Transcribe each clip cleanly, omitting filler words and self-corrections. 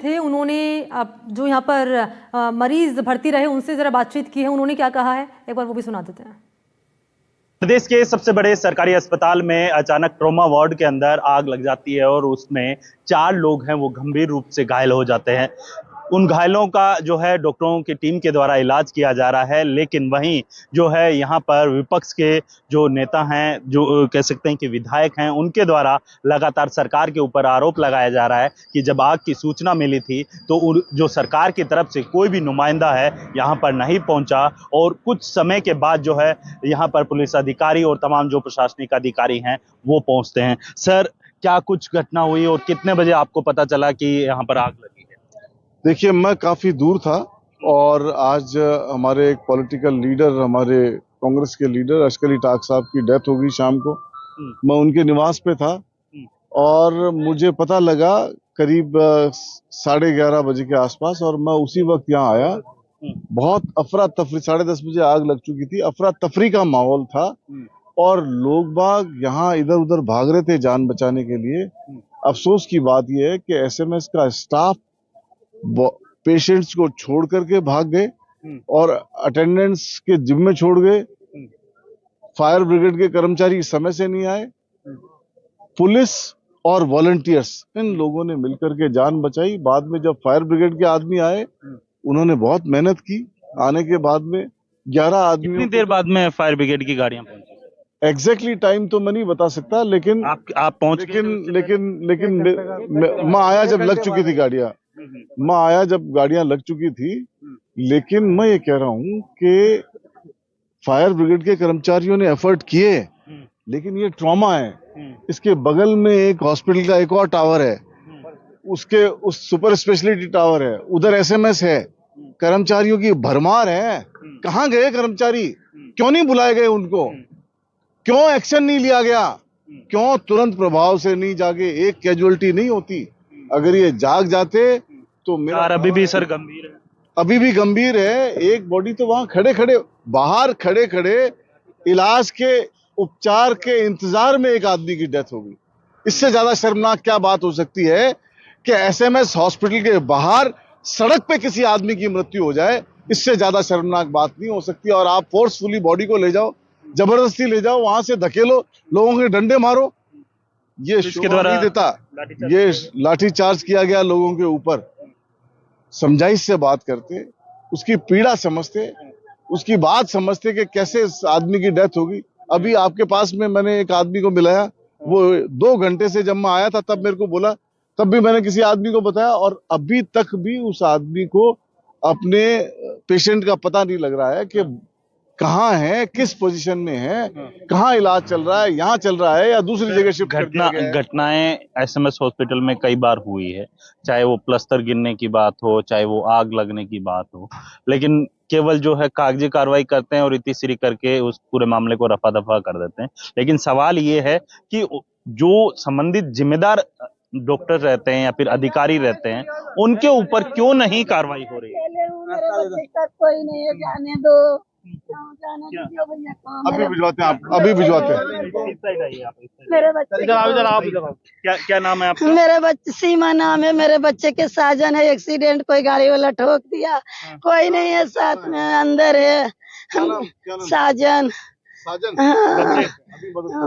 थे उन्होंने जो यहाँ पर मरीज भर्ती रहे उनसे जरा बातचीत की है, उन्होंने क्या कहा है एक बार वो भी सुना देते हैं। प्रदेश के सबसे बड़े सरकारी अस्पताल में अचानक ट्रॉमा वार्ड के अंदर आग लग जाती है और उसमें 4 लोग हैं वो गंभीर रूप से घायल हो जाते हैं। उन घायलों का जो है डॉक्टरों की टीम के द्वारा इलाज किया जा रहा है, लेकिन वहीं जो है यहाँ पर विपक्ष के जो नेता हैं, जो कह सकते हैं कि विधायक हैं, उनके द्वारा लगातार सरकार के ऊपर आरोप लगाया जा रहा है कि जब आग की सूचना मिली थी तो जो सरकार की तरफ से कोई भी नुमाइंदा है यहाँ पर नहीं पहुंचा और कुछ समय के बाद जो है यहाँ पर पुलिस अधिकारी और तमाम जो प्रशासनिक अधिकारी हैं वो पहुंचते हैं। सर, क्या कुछ घटना हुई और कितने बजे आपको पता चला कि यहाँ पर आग लगी है? देखिए, मैं काफी दूर था और आज हमारे एक पॉलिटिकल लीडर, हमारे कांग्रेस के लीडर अशकली टाक साहब की डेथ हो गई शाम को। मैं उनके निवास पे था और मुझे पता लगा करीब 11:30 बजे के आसपास और मैं उसी वक्त यहाँ आया। बहुत अफरा तफरी, 10:30 बजे आग लग चुकी थी, अफरा तफरी का माहौल था और लोग बाग यहाँ इधर उधर भाग रहे थे जान बचाने के लिए। अफसोस की बात यह है कि एसएमएस का स्टाफ पेशेंट्स को छोड़ करके भाग गए और अटेंडेंट्स के जिम्मे छोड़ गए। फायर ब्रिगेड के कर्मचारी समय से नहीं आए। पुलिस और वॉलंटियर्स, इन लोगों ने मिलकर के जान बचाई। बाद में जब फायर ब्रिगेड के आदमी आए, उन्होंने बहुत मेहनत की। आने के बाद में 11 आदमी। कितनी देर बाद में फायर ब्रिगेड की गाड़ियां पहुंची? एग्जैक्टली टाइम तो मैं नहीं बता सकता, लेकिन आप पहुंच लेकिन मैं आया जब लग चुकी थी गाड़ियां। मैं आया जब गाड़ियां लग चुकी थी, लेकिन मैं ये कह रहा हूं कि फायर ब्रिगेड के कर्मचारियों ने एफर्ट किए, लेकिन ये ट्रॉमा है। इसके बगल में एक हॉस्पिटल का एक और टावर है, उस सुपर स्पेशलिटी टावर है, उधर एसएमएस है, कर्मचारियों की भरमार है। कहाँ गए कर्मचारी? क्यों नहीं बुलाए गए उनको? क्यों एक्शन नहीं लिया गया? क्यों तुरंत प्रभाव से नहीं जागे? एक कैजुअलिटी नहीं होती। अगर ये जाग जाते तो मेरा अभी भी सर गंभीर है, अभी भी गंभीर है। एक बॉडी तो वहां बाहर खड़े खड़े इलाज के उपचार के इंतजार में एक आदमी की डेथ हो गई। इससे ज्यादा शर्मनाक क्या बात हो सकती है कि एसएमएस हॉस्पिटल के बाहर सड़क पे किसी आदमी की मृत्यु हो जाए। इससे ज्यादा शर्मनाक बात नहीं हो सकती। और आप फोर्सफुली बॉडी को ले जाओ, जबरदस्ती ले जाओ, वहां से धकेलो, लोगों के डंडे मारो। ये इसके द्वारा नहीं देता। ये लाठी चार्ज किया गया लोगों के ऊपर। समझाइश से बात करते, उसकी पीड़ा समझते, उसकी बात समझते कि कैसे इस आदमी की डेथ होगी। अभी आपके पास में मैंने एक आदमी को मिलाया, वो 2 घंटे से जब मैं आया था तब मेरे को बोला, तब भी मैंने किसी आदमी को बताया और अभी तक भी उस आदमी को अपने पेशेंट का पता नहीं लग रहा है कि कहाँ है, किस पोजीशन में है, कहाँ इलाज चल रहा है, यहाँ चल रहा है या दूसरी जगह शिफ्ट कर दिया गया है। घटनाएं एसएमएस हॉस्पिटल में कई बार हुई है, चाहे वो प्लस्तर गिरने की बात हो, चाहे वो आग लगने की बात हो, लेकिन केवल जो है कागजी कार्रवाई करते हैं और इतनी सीरी करके उस पूरे मामले को रफा दफा कर देते हैं। लेकिन सवाल ये है कि जो संबंधित जिम्मेदार डॉक्टर रहते हैं या फिर अधिकारी रहते हैं, उनके ऊपर क्यों नहीं कार्रवाई हो रही है? कोई नहीं है, जाने दो। अभी भिजवाते हैं, आप अभी भिजवाते हैं। मेरे बच्चे क्या नाम है आपका? मेरे बच्चे सीमा नाम है। मेरे बच्चे के साजन है, एक्सीडेंट कोई गाड़ी वाला ठोक दिया। कोई नहीं है साथ में, अंदर है साजन। हाँ,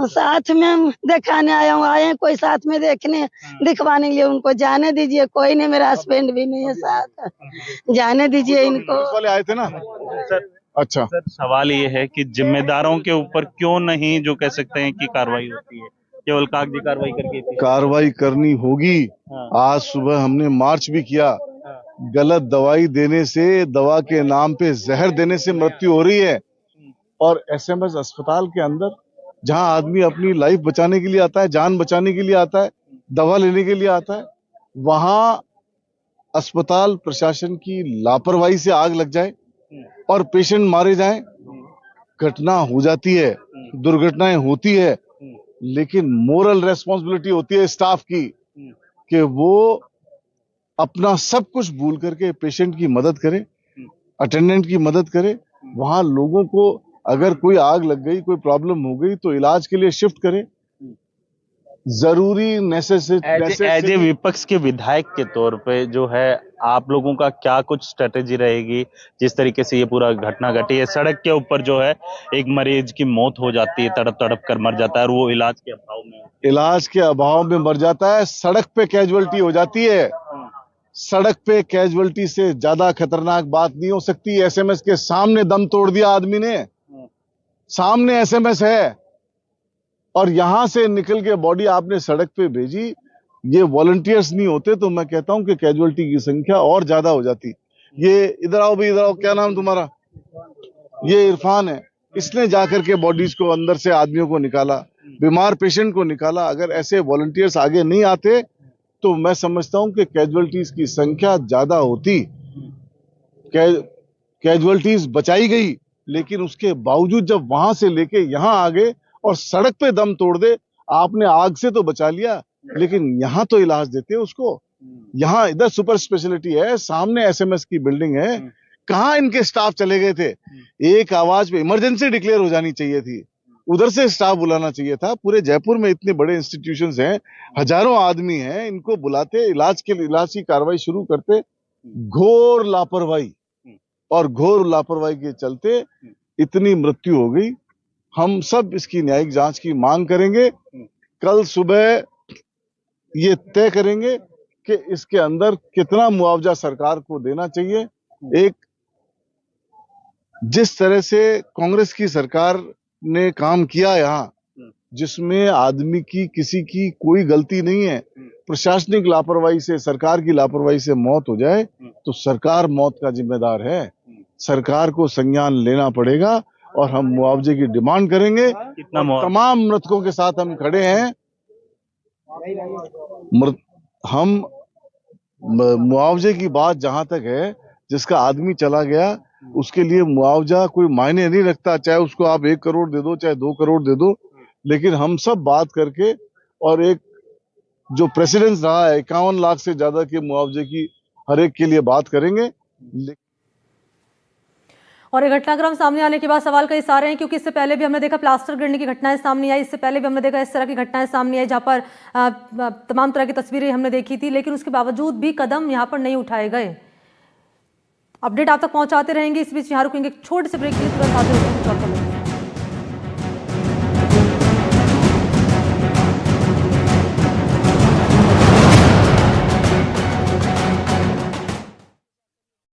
साथ में दिखाने आया हूँ। आए कोई साथ में देखने दिखवाने के लिए, उनको जाने दीजिए। कोई नहीं, मेरा हस्बैंड भी नहीं है साथ, जाने दीजिए इनको। वाले आए थे ना सर। अच्छा सर, सवाल ये है कि जिम्मेदारों के ऊपर क्यों नहीं जो कह सकते हैं कि कार्रवाई होती है, केवल कागजी कार्रवाई करके? कार्रवाई करनी होगी। आज सुबह हमने मार्च भी किया। गलत दवाई देने से, दवा के नाम पे जहर देने से मृत्यु हो रही है। और एसएमएस अस्पताल के अंदर जहां आदमी अपनी लाइफ बचाने के लिए आता है, जान बचाने के लिए आता है, दवा लेने के लिए आता है, वहां अस्पताल प्रशासन की लापरवाही से आग लग जाए और पेशेंट मारे जाएं। घटना हो जाती है, दुर्घटनाएं होती है, लेकिन मोरल रेस्पॉन्सिबिलिटी होती है स्टाफ की कि वो अपना सब कुछ भूल करके पेशेंट की मदद करे, अटेंडेंट की मदद करे। वहां लोगों को अगर कोई आग लग गई, कोई प्रॉब्लम हो गई तो इलाज के लिए शिफ्ट करे। जरूरी एज ए नेसेसिटी विपक्ष के विधायक के तौर पे जो है आप लोगों का क्या कुछ स्ट्रेटेजी रहेगी? जिस तरीके से ये पूरा घटना घटी है, सड़क के ऊपर जो है एक मरीज की मौत हो जाती है, तड़प तड़प कर मर जाता है और वो इलाज के अभाव में। इलाज के अभाव में मर जाता है, सड़क पे कैजुअलिटी हो जाती है। सड़क पे कैजुअलिटी से ज्यादा खतरनाक बात नहीं हो सकती। एसएमएस के सामने दम तोड़ दिया आदमी ने, सामने एसएमएस है और यहां से निकल के बॉडी आपने सड़क पे भेजी। ये वॉलंटियर्स नहीं होते तो मैं कहता हूं कि कैजुअलिटी की संख्या और ज्यादा हो जाती। ये इधर आओ भाई, इधर आओ, क्या नाम तुम्हारा? ये इरफान है, इसने जाकर के बॉडीज को अंदर से आदमियों को निकाला, बीमार पेशेंट को निकाला। अगर ऐसे वॉलंटियर्स आगे नहीं आते तो मैं समझता हूं कि कैजुअलिटीज की संख्या ज्यादा होती। कैजुअलिटीज बचाई गई, लेकिन उसके बावजूद जब वहां से लेके यहां आ गए और सड़क पे दम तोड़ दे, आपने आग से तो बचा लिया लेकिन यहां तो इलाज देते उसको। यहां इधर सुपर स्पेशलिटी है, सामने एसएमएस की बिल्डिंग है, कहां इनके स्टाफ चले गए थे? एक आवाज पे इमरजेंसी डिक्लेयर हो जानी चाहिए थी, उधर से स्टाफ बुलाना चाहिए था। पूरे जयपुर में इतने बड़े इंस्टीट्यूशंस हैं, हजारों आदमी हैं, इनको बुलाते, इलाज की कार्रवाई शुरू करते। घोर लापरवाही और घोर लापरवाही के चलते इतनी मृत्यु हो गई। हम सब इसकी न्यायिक जांच की मांग करेंगे। कल सुबह ये तय करेंगे कि इसके अंदर कितना मुआवजा सरकार को देना चाहिए। एक जिस तरह से कांग्रेस की सरकार ने काम किया यहाँ, जिसमें आदमी की किसी की कोई गलती नहीं है, प्रशासनिक लापरवाही से, सरकार की लापरवाही से मौत हो जाए तो सरकार मौत का जिम्मेदार है। सरकार को संज्ञान लेना पड़ेगा और हम मुआवजे की डिमांड करेंगे। तमाम मृतकों के साथ हम खड़े हैं। हम मुआवजे की बात जहां तक है, जिसका आदमी चला गया उसके लिए मुआवजा कोई मायने नहीं रखता, चाहे उसको आप 1 करोड़ दे दो चाहे 2 करोड़ दे दो, लेकिन हम सब बात करके और एक जो प्रेसिडेंस रहा है 51 लाख से ज्यादा के मुआवजे की हर एक के लिए बात करेंगे। और ये घटनाक्रम सामने आने के बाद सवाल कई सारे हैं, क्योंकि इससे पहले भी हमने देखा प्लास्टर गिरने की घटनाएं सामने आई, इससे पहले भी हमने देखा इस तरह की घटनाएं सामने आई जहां पर तमाम तरह की तस्वीरें हमने देखी थी, लेकिन उसके बावजूद भी कदम यहां पर नहीं उठाए गए। अपडेट आप तक पहुंचाते रहेंगे। इस बीच यहाँ रुकेंगे, छोटे से ब्रेक के लिए तुरंत हाजिर होते हैं।